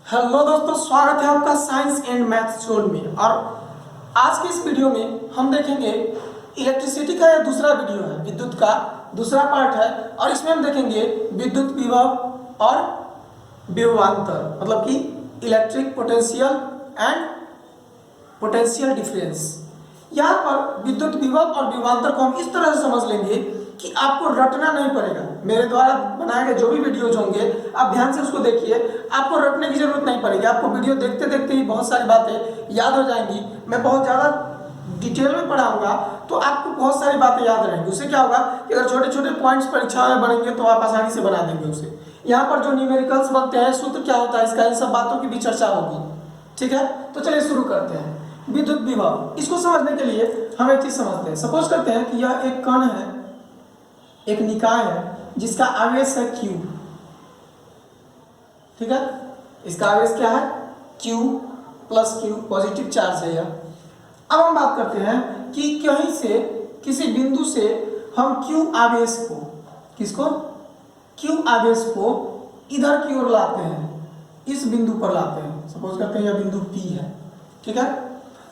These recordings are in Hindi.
हेलो दोस्तों, स्वागत है आपका साइंस एंड मैथ्स जोन में। और आज के इस वीडियो में हम देखेंगे इलेक्ट्रिसिटी का यह दूसरा वीडियो है, विद्युत का दूसरा पार्ट है। और इसमें हम देखेंगे विद्युत विभव और विभवांतर, मतलब कि electric potential and potential difference. यहाँ पर विद्युत विभव और विभवांतर को हम इस तरह से समझ लेंगे कि आपको रटना नहीं पड़ेगा। मेरे द्वारा बनाए गए जो भी वीडियोज होंगे आप ध्यान से उसको देखिए, आपको रटने की जरूरत नहीं पड़ेगी। आपको वीडियो देखते देखते ही बहुत सारी बातें याद हो जाएंगी। मैं बहुत ज़्यादा डिटेल में पढ़ाऊंगा तो आपको बहुत सारी बातें याद रहेंगी। उससे क्या होगा कि अगर छोटे छोटे पॉइंट्स परीक्षा में बनेंगे तो आप आसानी से बना देंगे उसे। यहाँ पर जो न्यूमेरिकल्स बनते हैं, सूत्र क्या होता है इसका, इन सब बातों की भी चर्चा होगी। ठीक है, तो चलिए शुरू करते हैं। विद्युत विभव, इसको समझने के लिए हम एक चीज समझते हैं। सपोज करते हैं कि यह एक कण है, एक निकाय है जिसका आवेश है Q। ठीक है, इसका आवेश क्या है Q plus Q, positive charge है यह। अब हम बात करते हैं कि कहीं से किसी बिंदु से हम Q आवेश को, किसको, Q आवेश को इधर की ओर लाते हैं, इस बिंदु पर लाते हैं। सपोज करते हैं यह बिंदु P है। ठीक है,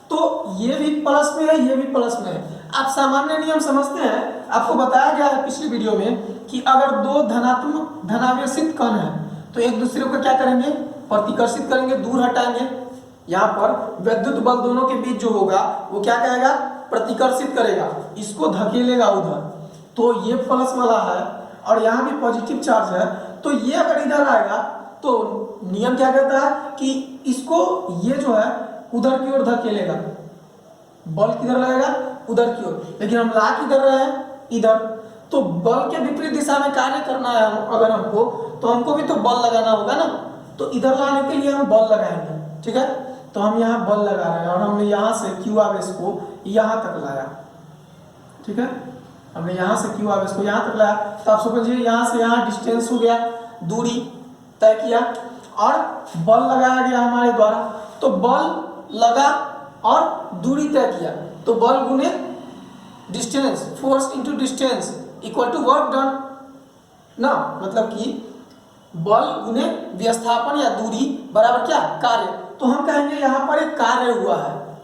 तो ये भी प्लस में है, ये भी प्लस में है। आप सामान्य नियम समझते हैं, आपको बताया गया है पिछली वीडियो में कि अगर दो धनात्मक धनावेशित कण है तो एक दूसरे को क्या करेंगे, प्रतिकर्षित करेंगे, दूर हटाएंगे। यहाँ पर विद्युत बल दोनों के बीच जो होगा वो क्या करेगा, प्रतिकर्षित करेगा, इसको धकेलेगा उधर। तो ये प्लस वाला है और यहाँ भी पॉजिटिव चार्ज है, तो ये अगर इधर आएगा तो नियम क्या कहता है कि इसको ये जो है उधर की ओर धकेलेगा, बल किधर लगेगा, उधर की ओर। लेकिन हम ला किधर रहे हैं, इधर। तो बल के विपरीत दिशा में कार्य करना है अगर हमको, तो हमको भी तो बल लगाना होगा ना। तो इधर लाने के लिए हम बल लगाएंगे। ठीक है, तो हम यहाँ बल लगा रहे हैं और हमने यहाँ से Q आवेश को यहाँ तक लाया। ठीक है, हमने यहाँ से Q आवेश को यहाँ तक लाया। तो आप समझिए यहाँ से यहाँ डिस्टेंस हो गया, दूरी तय किया और बल लगाया गया हमारे द्वारा। तो बल लगा और दूरी तय किया, तो बल गुने distance, force into distance equal to work done ना। मतलब कि बल गुने विस्थापन या दूरी बराबर क्या, कार्य। तो हम कहेंगे यहाँ पर एक कार्य हुआ है।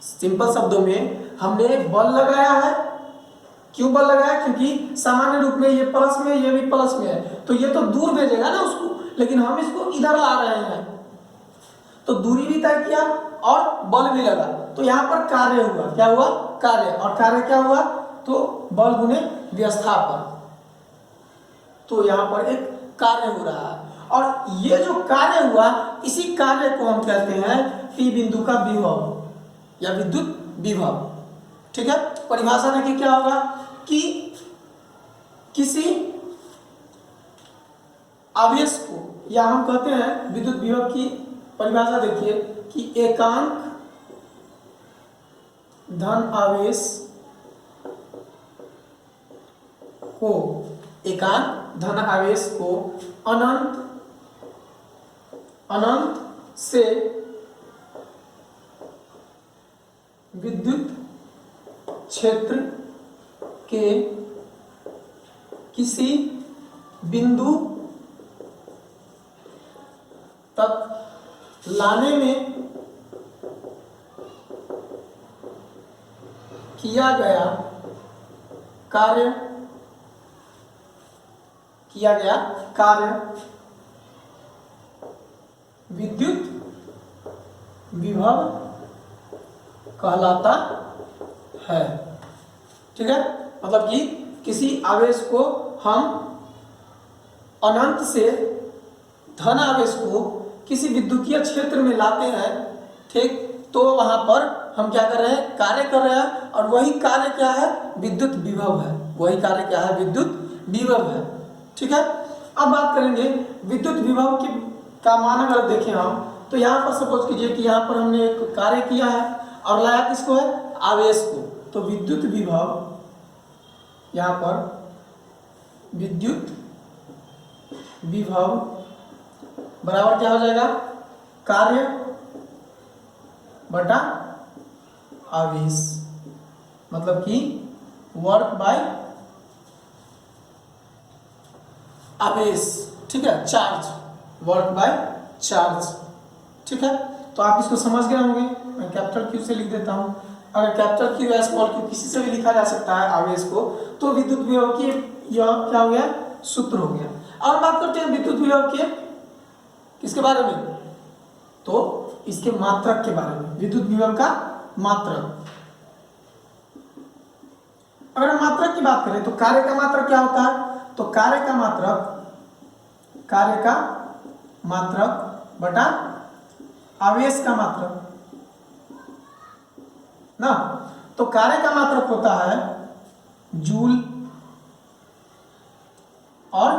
सिंपल शब्दों में हमने बल लगाया है। क्यों बल लगाया, क्योंकि सामान्य रूप में ये प्लस में, ये भी प्लस में है, तो ये तो दूर भेजेगा ना उसको, लेकिन हम इसको इधर ला रहे हैं। तो दूरी भी तय किया और बल भी लगा, तो यहाँ पर कार्य हुआ। क्या हुआ, कार्य। और कार्य क्या हुआ, तो बल गुने विस्थापन। तो यहाँ पर एक कार्य हो रहा है और ये जो कार्य हुआ, इसी कार्य को हम कहते हैं P बिंदु का विभव या विद्युत विभव। ठीक है, परिभाषा देखिए क्या होगा कि किसी आवेश को, या हम कहते हैं विद्युत विभव की परिभाषा देखिए कि एकांक धन आवेश को, एकांक धन आवेश को अनंत से विद्युत क्षेत्र के किसी बिंदु तक लाने में किया गया कार्य विद्युत विभव कहलाता है। ठीक है, मतलब कि किसी आवेश को हम अनंत से धन आवेश को किसी विद्युतीय क्षेत्र में लाते हैं। ठीक, तो वहां पर हम क्या कर रहे हैं, कार्य कर रहे हैं, और वही कार्य क्या है, विद्युत विभव है। वही कार्य क्या है, विद्युत विभव है। ठीक है, अब बात करेंगे विद्युत विभव का मान। अगर देखें हम तो यहाँ पर सपोज कीजिए कि यहाँ पर हमने एक कार्य किया है और लाया किसको है, आवेश को। तो विद्युत विभव, यहाँ पर विद्युत विभव बराबर क्या हो जाएगा, कार्य बटा आवेश, मतलब कि वर्क बाय आवेश। ठीक है, चार्ज, वर्क बाय चार्ज। ठीक है, तो आप इसको समझ गए होंगे। मैं कैपिटल क्यू से लिख देता हूँ। अगर कैपिटल क्यू या स्मॉल क्यू किसी से भी लिखा जा सकता है आवेश को, तो विद्युत विभव की यह क्या हो गया, सूत्र हो गया। अब बात करते हैं विद्युत विभव के किसके बारे में, तो इसके मात्रक के बारे में। विद्युत विभव का मात्रक, अगर हम मात्रक की बात करें तो कार्य का मात्रक क्या होता है, तो कार्य का मात्रक बटा आवेश का मात्रक ना। तो कार्य का मात्रक होता है जूल, और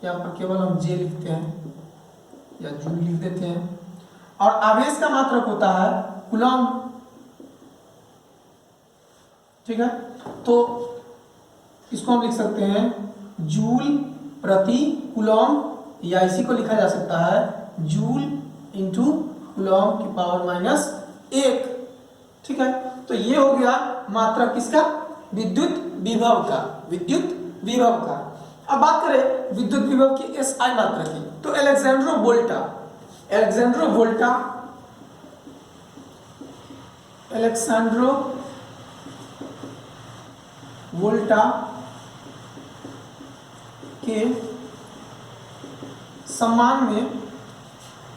यहां पर केवल हम जे लिखते हैं या जूल लिख देते हैं, और आवेश का मात्रक होता है कूलम्ब। ठीक है, तो इसको हम लिख सकते हैं जूल प्रति कूलम्ब, या इसी को लिखा जा सकता है जूल इंटू कूलम्ब की पावर -1। ठीक है, तो ये हो गया मात्रक किसका, विद्युत विभव का, विद्युत विभव का। अब बात करें विद्युत विभव की एसआई मात्रा की, तो अलेक्जेंड्रो वोल्टा के सम्मान में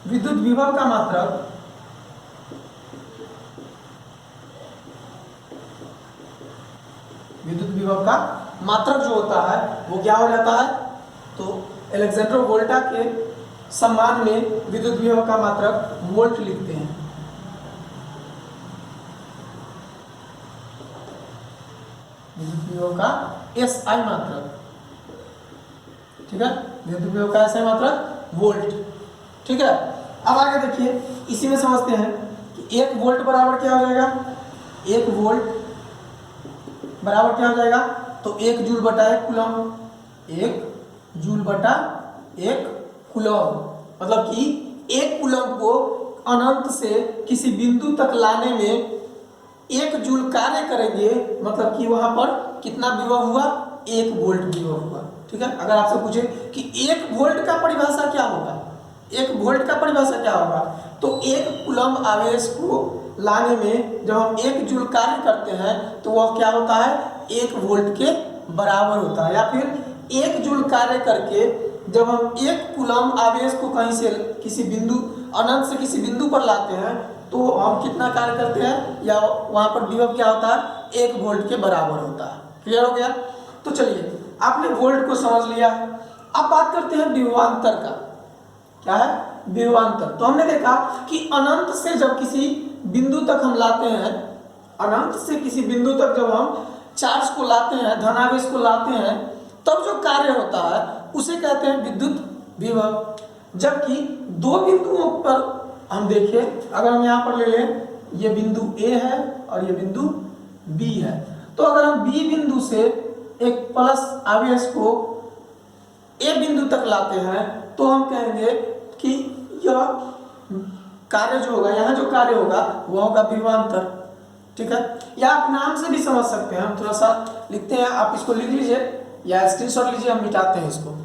विद्युत विभव का मात्रक जो होता है वो क्या हो जाता है, तो अलेक्जेंड्रो वोल्टा के सम्मान में विद्युत विभव का मात्रक वोल्ट लिखते हैं। विद्युत विभव का एसआई मात्रक, ठीक है, विद्युत विभव का एसआई मात्रक वोल्ट। ठीक है, अब आगे देखिए, इसी में समझते हैं कि 1 वोल्ट बराबर क्या हो जाएगा, 1 वोल्ट बराबर क्या हो जाएगा, तो 1 जूल बटा 1 कूलम्ब, 1 जूल बटा 1 कूलम्ब, मतलब कि 1 कूलम्ब को अनंत से किसी बिंदु तक लाने में 1 जूल कार्य करेंगे, मतलब कि वहां पर कितना विभव हुआ, 1 वोल्ट विभव हुआ। ठीक है, अगर आपसे पूछे कि 1 वोल्ट का परिभाषा क्या होगा, 1 वोल्ट का परिभाषा क्या होगा, तो 1 कूलम्ब आवेश को लाने में जब हम 1 जूल कार्य करते हैं तो वह क्या होता है, 1 वोल्ट के बराबर होता है। या फिर 1 जूल कार्य करके जब हम 1 कूलम्ब आवेश को कहीं से किसी बिंदु, अनंत से किसी बिंदु पर लाते हैं तो हम कितना कार्य करते हैं, या वहां पर विभव क्या होता है, 1 वोल्ट के बराबर होता है। क्लियर हो गया। तो चलिए, आपने वोल्ट को समझ लिया है। अब बात करते हैं विभवांतर का। क्या है, विभवांतर। तो हमने देखा कि अनंत से जब किसी बिंदु तक हम लाते हैं, अनंत से किसी बिंदु तक जब हम चार्ज को लाते हैं, धनावेश को लाते हैं, तब जो कार्य होता है उसे कहते हैं विद्युत विभव। जबकि 2 बिंदुओं पर हम देखें, अगर हम यहाँ पर ले लें, ये बिंदु A है और ये बिंदु B है, तो अगर हम B बिंदु से एक प्लस आवेश को A बिंदु तक लाते हैं तो हम कहेंगे कि यह कार्य जो होगा, यहाँ जो कार्य होगा वह होगा विभवांतर। ठीक है, या आप नाम से भी समझ सकते हैं। हम थोड़ा सा लिखते हैं, आप इसको लिख लीजिए या स्क्रीनशॉट लीजिए, हम मिटाते हैं इसको।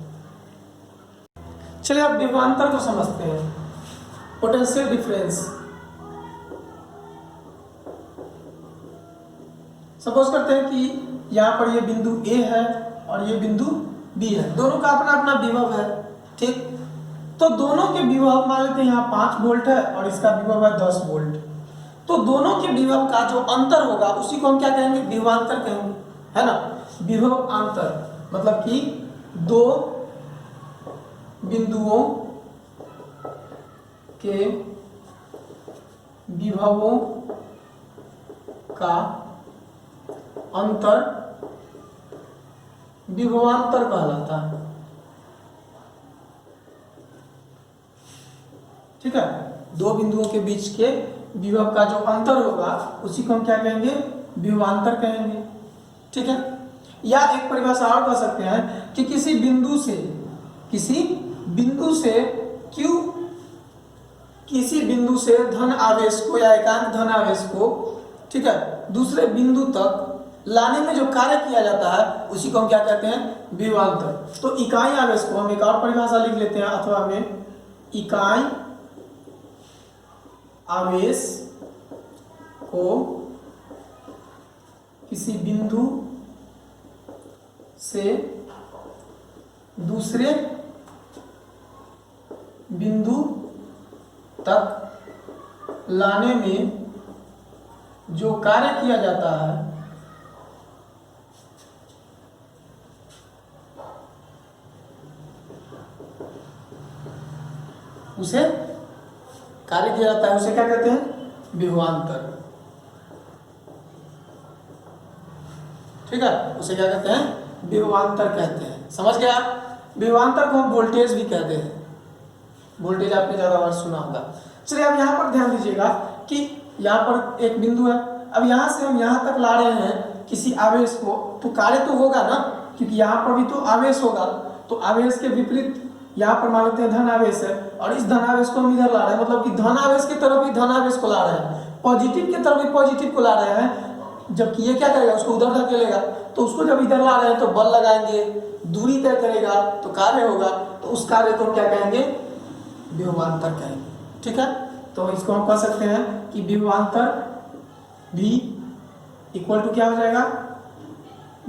चलिए अब विभवांतर को समझते हैं, पोटेंशियल डिफरेंस। सपोज करते हैं कि यहाँ पर ये बिंदु A है और ये बिंदु B है, दोनों का अपना अपना विभव है। ठीक, तो दोनों के विभव मान लेते हैं यहाँ 5 वोल्ट है और इसका विभव है 10 वोल्ट, तो दोनों के विभव का जो अंतर होगा उसी को हम क्या कहेंगे, विभवांतर कहेंगे, है ना। विभव अंतर मतलब कि 2 बिंदुओं के विभवों का अंतर विभवांतर कहलाता है। ठीक है, 2 बिंदुओं के बीच के विभव का जो अंतर होगा उसी को हम क्या कहेंगे, विभवांतर कहेंगे। ठीक है, या एक परिभाषा और कह सकते हैं कि किसी बिंदु से धन आवेश को या एकांक धन आवेश को, ठीक है, दूसरे बिंदु तक लाने में जो कार्य किया जाता है उसी को हम क्या कहते हैं, विभवांतर। तो इकाई आवेश को हम एक और परिभाषा लिख लेते हैं, अथवा हमें इकाई आवेश को किसी बिंदु से दूसरे बिंदु तक लाने में जो कार्य किया जाता है उसे कार्य किया जाता है उसे क्या कहते हैं? विभवांतर। ठीक है, उसे क्या कहते हैं? विभवांतर कहते हैं। समझ गया? विभवांतर को हम वोल्टेज भी कहते हैं। वोल्टेज आपने ज्यादा बार सुना होगा। चलिए अब यहाँ पर ध्यान दीजिएगा कि यहाँ पर एक बिंदु है। अब यहाँ से हम यहाँ तक ला रहे हैं किसी आवेश को, तो कार्य तो होगा ना, क्योंकि यहाँ पर भी तो आवेश होगा। तो आवेश के विपरीत यहाँ पर मान लेते हैं धन आवेश है, और इस धन आवेश को हम इधर ला रहे हैं, मतलब कि धन आवेश की तरफ भी धन आवेश को ला रहे हैं, पॉजिटिव की तरफ भी पॉजिटिव को ला रहे हैं। जबकि ये क्या करेगा? उसको उधर धकेलेगा। तो उसको जब इधर ला रहे हैं तो बल लगाएंगे, दूरी तय करेगा तो कार्य होगा। तो उस कार्य को क्या कहेंगे? विभवांतर कहेंगे। ठीक है, तो इसको हम कह सकते हैं कि विभवांतर V इक्वल टू क्या हो जाएगा?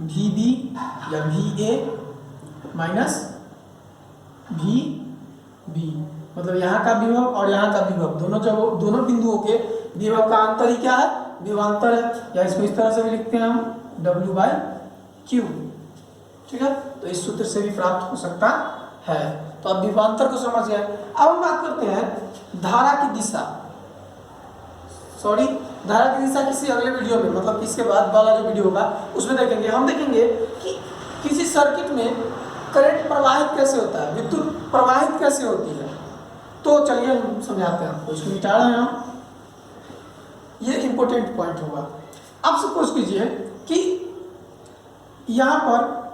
VB या VA माइनस VB, मतलब यहाँ का विभव और यहाँ का विभव, दोनों बिंदुओं के विभव का अंतर ही क्या है? विभवांतर है। या इसको इस तरह से भी लिखते हैं हम W/Q। ठीक है, तो इस सूत्र से भी प्राप्त हो सकता है। तो अब विभवांतर को समझ गए। अब हम बात करते हैं धारा की दिशा। धारा की दिशा किसी अगले वीडियो में, मतलब इसके बाद वाला जो वीडियो होगा उसमें देखेंगे। हम देखेंगे कि किसी सर्किट में करंट प्रवाहित कैसे होता है, विद्युत प्रवाहित कैसे होती है। तो चलिए हम समझाते हैं आपको। इसको मिटा रहे हैं हम, ये इंपॉर्टेंट पॉइंट होगा। अब सपोज कीजिए कि यहाँ पर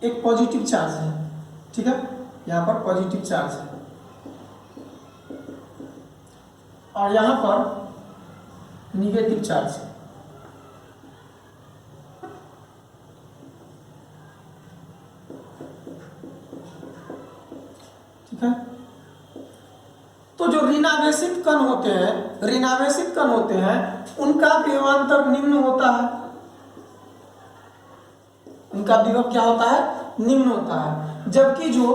एक पॉजिटिव चार्ज है। ठीक है, यहाँ पर पॉजिटिव चार्ज है और यहाँ पर निगेटिव चार्ज है। ठीक है, तो जो ऋणावेशित कण होते हैं उनका विभवांतर निम्न होता है। उनका विभव क्या होता है? निम्न होता है। जबकि जो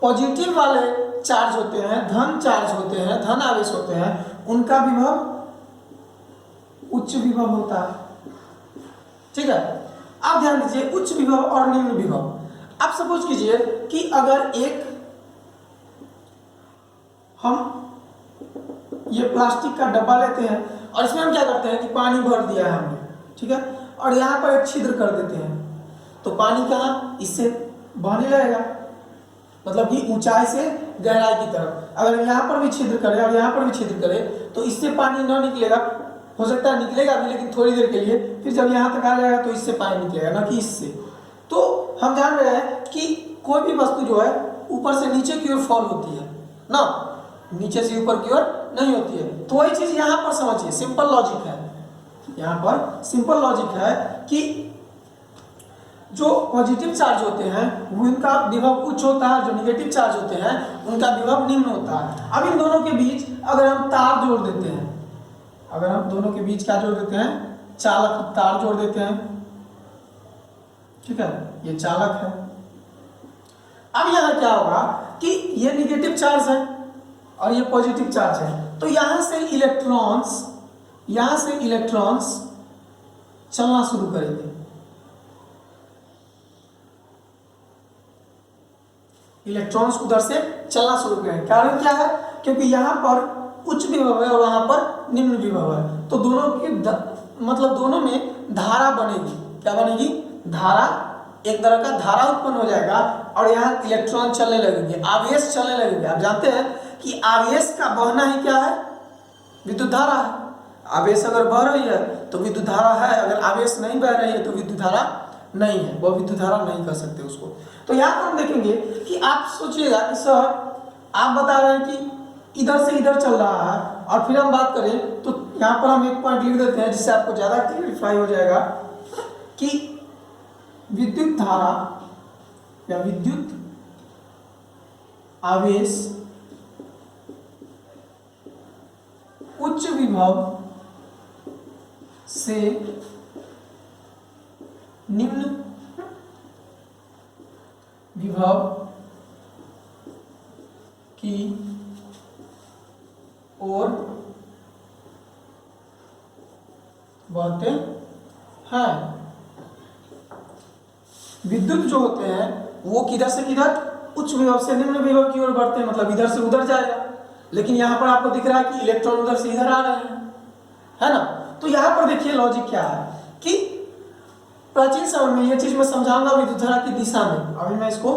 पॉजिटिव वाले चार्ज होते हैं, धन चार्ज होते हैं, धन आवेश होते हैं, उनका विभव उच्च विभव होता है। ठीक है, आप ध्यान दीजिए, उच्च विभव और निम्न विभव। आप सपोज कीजिए कि अगर एक हम ये प्लास्टिक का डब्बा लेते हैं और इसमें हम क्या करते हैं कि पानी भर दिया है हमने। ठीक है, और यहाँ पर एक छिद्र कर देते हैं, तो पानी कहाँ? इससे बहने लगेगा, मतलब कि ऊंचाई से गहराई की तरफ। अगर यहाँ पर भी छिद्र करे और यहाँ पर भी छिद्र करे तो इससे पानी ना निकलेगा। हो सकता है निकलेगा भी, लेकिन थोड़ी देर के लिए। फिर जब यहाँ तक आ जाएगा तो इससे पानी निकलेगा, ना कि इससे। तो हम जान रहे हैं कि कोई भी वस्तु जो है ऊपर से नीचे की ओर फॉल होती है ना, नीचे से ऊपर की ओर नहीं होती है। तो वही चीज यहाँ पर समझिए, सिंपल लॉजिक है। यहाँ पर सिंपल लॉजिक है कि जो पॉजिटिव चार्ज होते हैं वो उनका विभव उच्च होता है, जो निगेटिव चार्ज होते हैं उनका विभव निम्न होता है। अब इन दोनों के बीच अगर हम तार जोड़ देते हैं, अगर हम दोनों के बीच क्या जोड़ देते हैं? चालक तार जोड़ देते हैं। ठीक है, ये चालक है। अब यहाँ क्या होगा कि ये निगेटिव चार्ज है और ये पॉजिटिव चार्ज है, तो यहाँ से इलेक्ट्रॉन्स चलना शुरू करेंगे। इलेक्ट्रॉन्स उधर से चलना शुरू करेंगे। कारण क्या है? क्योंकि यहाँ पर उच्च विभव है और वहाँ पर निम्न विभव है, तो दोनों की मतलब दोनों में धारा बनेगी। क्या बनेगी? धारा। एक तरह का धारा उत्पन्न हो जाएगा और यहाँ इलेक्ट्रॉन चलने लगेंगे, आवेश चलने लगेंगे। आप जानते हैं कि आवेश का बहना ही क्या है? विद्युत धारा है। आवेश अगर बह रही है तो विद्युत धारा है, अगर आवेश नहीं बह रही है तो विद्युत धारा नहीं है, वो विद्युत धारा नहीं कर सकते उसको। तो यहाँ पर हम देखेंगे कि आप सोचिएगा कि सर आप बता रहे हैं कि इधर से इधर चल रहा है, और फिर हम बात करें तो यहाँ पर हम एक पॉइंट लिख देते हैं जिससे आपको ज़्यादा क्लियरिफाई हो जाएगा कि विद्युत धारा या विद्युत आवेश उच्च विभव से निम्न विभव की ओर बढ़ते हैं। विद्युत जो होते हैं वो किधर से किधर, उच्च विभव से निम्न विभव की ओर बढ़ते हैं, मतलब इधर से उधर जाएगा। लेकिन यहाँ पर आपको दिख रहा है कि इलेक्ट्रॉन उधर से इधर आ रहे हैं, है ना। तो यहाँ पर देखिए लॉजिक क्या है कि प्राचीन समय में ये चीज मैं समझाऊंगा विद्युत धारा की दिशा में। अभी मैं इसको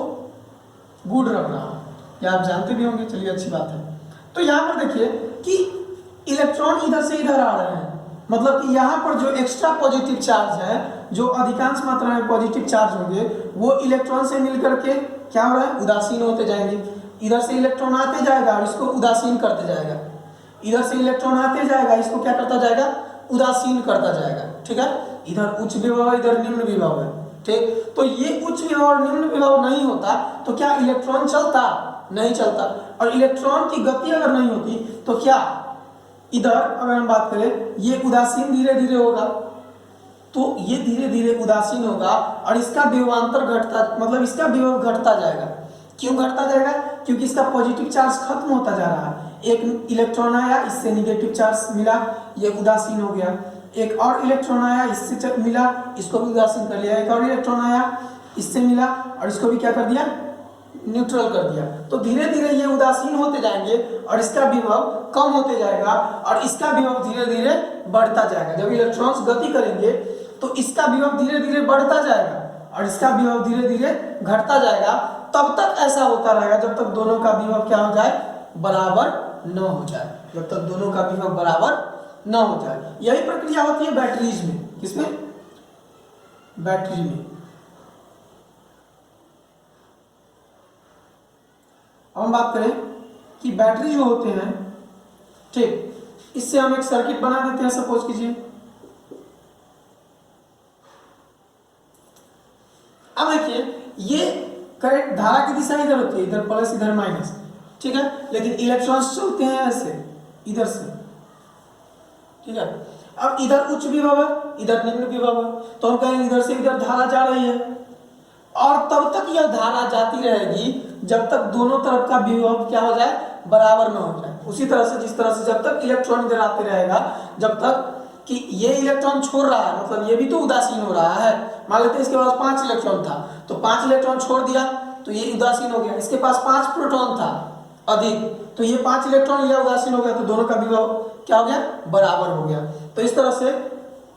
गुड रख रहा हूँ, या आप जानते भी होंगे, चलिए अच्छी बात है। तो यहाँ पर देखिए कि इलेक्ट्रॉन इधर से इधर आ रहे हैं, मतलब कि यहाँ पर जो एक्स्ट्रा पॉजिटिव चार्ज है, जो अधिकांश मात्रा में पॉजिटिव चार्ज होंगे, वो इलेक्ट्रॉन से मिलकर के क्या हो रहा है, उदासीन होते जाएंगे। इधर से इलेक्ट्रॉन आते जाएगा और इसको उदासीन करते जाएगा, इधर से इलेक्ट्रॉन आते जाएगा, इसको क्या करता जाएगा, उदासीन करता जाएगा। ठीक है, इधर उच्च विभव है, इधर निम्न विभव है। ठीक, तो ये उच्च विभव और निम्न विभव नहीं होता तो क्या इलेक्ट्रॉन चलता, नहीं चलता। और इलेक्ट्रॉन की गति अगर नहीं होती तो क्या इधर अगर हम बात करें, ये उदासीन धीरे धीरे होगा, तो ये धीरे धीरे उदासीन होगा और इसका विभवांतर घटता, मतलब इसका विभव घटता जाएगा। क्यों घटता जाएगा, क्योंकि इसका पॉजिटिव चार्ज खत्म होता जा रहा है। एक इलेक्ट्रॉन आया, इससे निगेटिव चार्ज मिला, ये उदासीन हो गया। एक और इलेक्ट्रॉन आया, इससे मिला, इसको भी उदासीन कर लिया। एक और इलेक्ट्रॉन आया, इससे मिला और इसको भी क्या कर दिया, न्यूट्रल कर दिया। तो धीरे धीरे ये उदासीन होते जाएंगे और इसका विभव कम होते जाएगा और इसका विभव धीरे धीरे बढ़ता जाएगा। जब इलेक्ट्रॉन्स गति करेंगे तो इसका विभव धीरे धीरे बढ़ता जाएगा और इसका विभव धीरे धीरे घटता जाएगा। तब तक ऐसा होता रहेगा जब तक दोनों का विभव क्या हो जाए, बराबर न हो जाए, जब तक दोनों का विभव बराबर न हो जाए। यही प्रक्रिया होती है बैटरीज में। किसमें, बैटरी में। अब हम बात करें कि बैटरी जो होते हैं, ठीक, इससे हम एक सर्किट बना देते हैं। सपोज कीजिए, अब देखिए ये करंट, धारा की दिशा इधर होती है, इधर प्लस इधर माइनस, ठीक है। लेकिन इलेक्ट्रॉन्स चलते हैं ऐसे, इधर से, ठीक है। अब इधर उच्च विभव है, इधर निम्न विभव है, तो हम कहेंगे इधर से इधर धारा जा रही है और तब तक यह धारा जाती रहेगी जब तक दोनों तरफ का विभव क्या हो जाए, बराबर न हो जाए। उसी तरह से जिस तरह से जब तक इलेक्ट्रॉन इधर आते रहेगा, जब तक कि ये इलेक्ट्रॉन छोड़ रहा है, मतलब ये भी तो उदासीन हो रहा है। मान लेते हैं इसके पास 5 इलेक्ट्रॉन था, तो 5 इलेक्ट्रॉन छोड़ दिया तो ये उदासीन हो गया। इसके पास 5 प्रोटॉन था अधिक, तो ये 5 इलेक्ट्रॉन यह उदासीन हो गया, तो दोनों का विभव क्या हो गया, बराबर हो गया। तो इस तरह से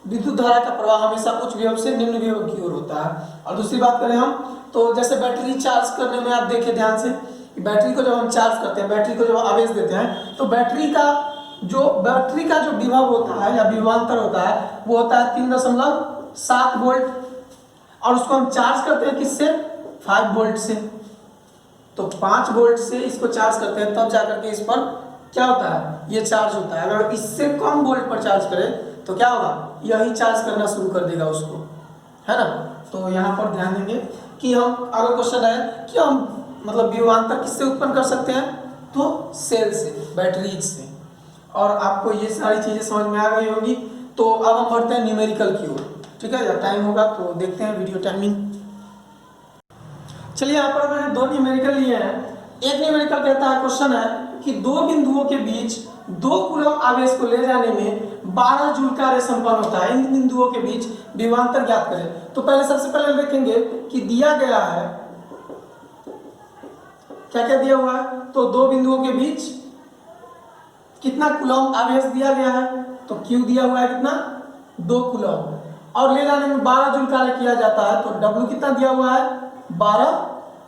विद्युत धारा का प्रवाह हमेशा उच्च विभव से निम्न विभव की ओर होता है। और दूसरी बात करें हम, तो जैसे बैटरी चार्ज करने में आप देखें ध्यान से कि बैटरी को जब हम चार्ज करते हैं, बैटरी को जब आवेश देते हैं, तो बैटरी का जो विभव होता है या विभवांतर होता है, वो होता है 3.7 वोल्ट, और उसको हम चार्ज करते हैं किससे, 5 वोल्ट से। तो 5 वोल्ट से इसको चार्ज करते हैं, तब जाकर के इस पर क्या होता है, ये चार्ज होता है। अगर इससे कम वोल्ट पर चार्ज करें तो क्या होगा, यही चार्ज करना शुरू कर देगा उसको, है ना। तो यहाँ पर ध्यान देंगे कि हम, अगर क्वेश्चन है कि हम मतलब विभवांतर किससे उत्पन्न कर सकते हैं, तो सेल से, बैटरीज से। और आपको ये सारी चीजें समझ में आ गई होंगी। तो अब हम बढ़ते हैं न्यूमेरिकल की ओर, ठीक है। या टाइम होगा तो देखते हैं वीडियो टाइमिंग। चलिए, यहाँ पर मैंने 2 न्यूमेरिकल लिए हैं। एक न्यूमेरिकल कहता है, क्वेश्चन है कि 2 बिंदुओं के बीच 2 कूलम आवेश को ले जाने में 12 जूल कार्य संपन्न होता है। इन बिंदुओं के बीच विभवांतर ज्ञात करें। तो पहले सबसे पहले देखेंगे कि दिया गया है, क्या क्या दिया हुआ है। तो 2 बिंदुओं के बीच कितना कूलम आवेश दिया गया है, तो Q दिया हुआ है कितना, 2 कूलम, और ले जाने में 12 जूल कार्य किया जाता है। तो W कितना दिया हुआ है, 12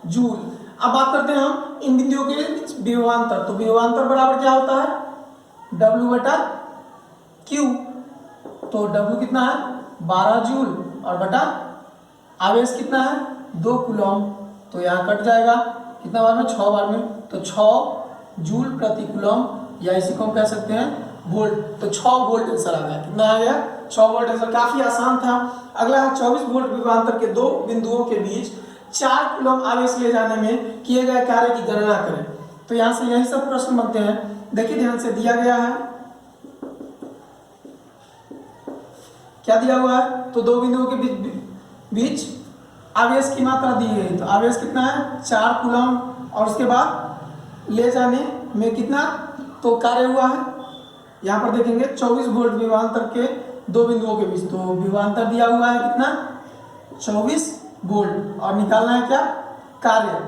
जूल। अब बात करते हैं हम इन बिंदुओं के बीच विभवांतर। तो विभवांतर बराबर क्या होता है, W/Q। तो W कितना है, 12 जूल, और बटा आवेश कितना है, 2 कूलम। तो यहाँ कट जाएगा कितना बार में, 6 बार में। तो 6 जूल प्रति कूलम, या इसी को हम कह सकते हैं वोल्ट। तो 6 वोल्ट आंसर आ गया। कितना आ गया, 6 वोल्ट आंसर। काफी आसान था। अगला है 24 वोल्ट विभवांतर के 2 बिंदुओं के बीच 4 कूलम आवेश ले जाने में किए गए कार्य की गणना करें। तो यहाँ से यही सब प्रश्न बनते हैं। देखिए ध्यान से दिया गया है, क्या दिया हुआ है, तो दो बिंदुओं के बीच आवेश की मात्रा दी गई। तो आवेश कितना है 4 कूलम, और उसके बाद ले जाने में कितना तो कार्य हुआ है, यहाँ पर देखेंगे 24 वोल्ट विभवांतर के दो बिंदुओं के बीच। तो विभवांतर दिया हुआ है कितना 24 वोल्ट, और निकालना है क्या कार्य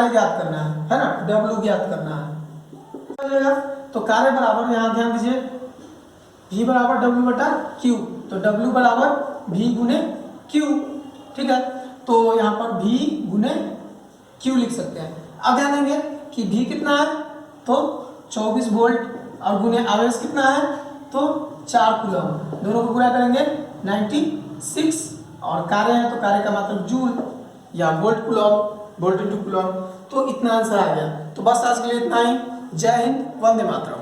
ज्ञात करना है ना, W ज्ञात करना है। तो कार्य बराबर, यहाँ ध्यान दीजिए, V बराबर W बटा Q, तो W बराबर V गुने Q, ठीक है। तो यहाँ पर V गुने Q लिख सकते हैं। अब ध्यान देंगे कि V कितना है तो 24 वोल्ट, और गुने आवेश कितना है तो 4 कूलम, दोनों को पूरा करेंगे 96, और कार्य है तो कार्य का मतलब जूल या volt coulomb, volt into coulomb. तो इतना आंसर आ गया। तो बस आज के लिए इतना ही। जय हिंद, वंदे मातरम।